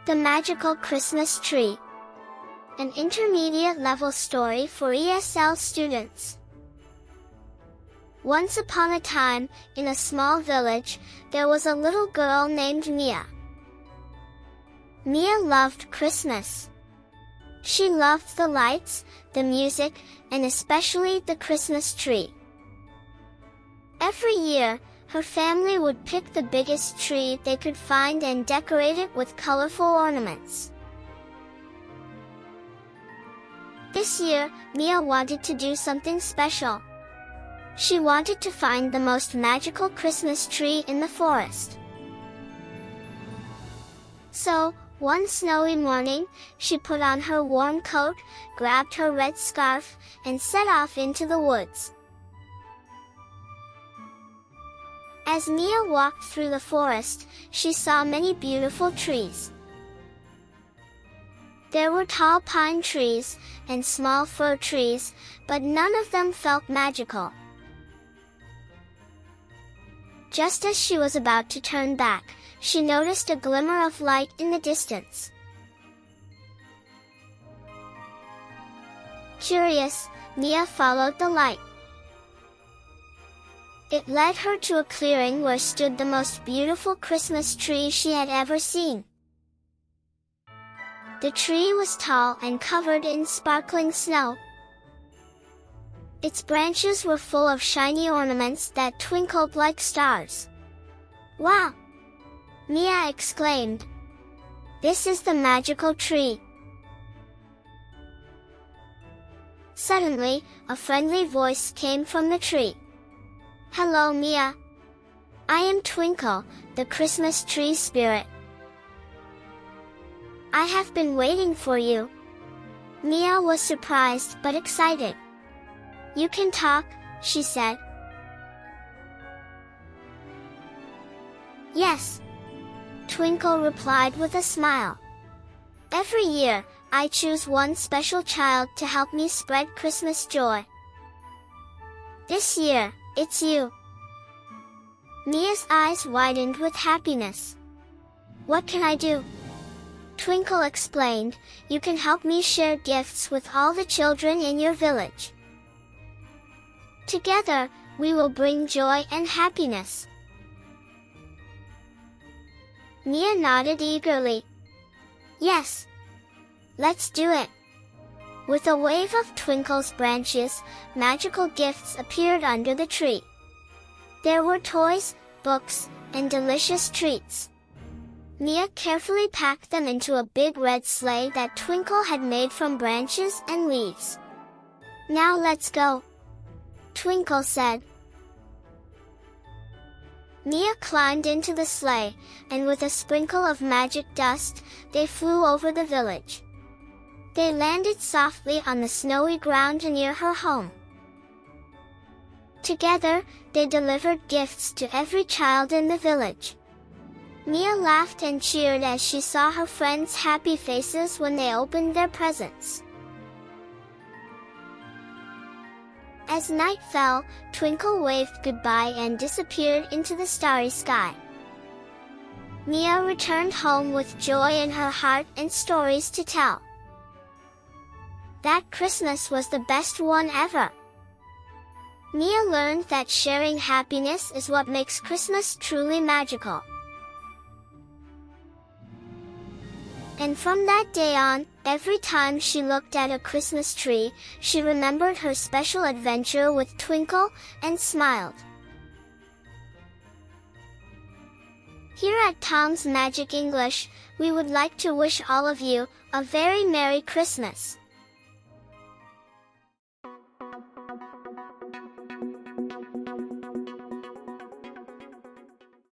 The Magical Christmas Tree. An intermediate level story for ESL students. Once upon a time, in a small village, there was a little girl named Mia. Mia loved Christmas. She loved the lights, the music, and especially the Christmas tree. Every year, her family would pick the biggest tree they could find and decorate it with colorful ornaments. This year, Mia wanted to do something special. She wanted to find the most magical Christmas tree in the forest. So, one snowy morning, she put on her warm coat, grabbed her red scarf, and set off into the woods. As Mia walked through the forest, she saw many beautiful trees. There were tall pine trees and small fir trees, but none of them felt magical. Just as she was about to turn back, she noticed a glimmer of light in the distance. Curious, Mia followed the light. It led her to a clearing where stood the most beautiful Christmas tree she had ever seen. The tree was tall and covered in sparkling snow. Its branches were full of shiny ornaments that twinkled like stars. "Wow!" Mia exclaimed. "This is the magical tree." Suddenly, a friendly voice came from the tree. "Hello, Mia. I am Twinkle, the Christmas tree spirit. I have been waiting for you." Mia was surprised but excited. "You can talk," she said. "Yes," Twinkle replied with a smile. "Every year, I choose one special child to help me spread Christmas joy. This year, it's you." Mia's eyes widened with happiness. "What can I do?" Twinkle explained, "You can help me share gifts with all the children in your village. Together, we will bring joy and happiness." Mia nodded eagerly. "Yes. Let's do it." With a wave of Twinkle's branches, magical gifts appeared under the tree. There were toys, books, and delicious treats. Mia carefully packed them into a big red sleigh that Twinkle had made from branches and leaves. "Now let's go," Twinkle said. Mia climbed into the sleigh, and with a sprinkle of magic dust, they flew over the village. They landed softly on the snowy ground near her home. Together, they delivered gifts to every child in the village. Mia laughed and cheered as she saw her friends' happy faces when they opened their presents. As night fell, Twinkle waved goodbye and disappeared into the starry sky. Mia returned home with joy in her heart and stories to tell. That Christmas was the best one ever. Mia learned that sharing happiness is what makes Christmas truly magical. And from that day on, every time she looked at a Christmas tree, she remembered her special adventure with Twinkle and smiled. Here at Tom's Magic English, we would like to wish all of you a very Merry Christmas.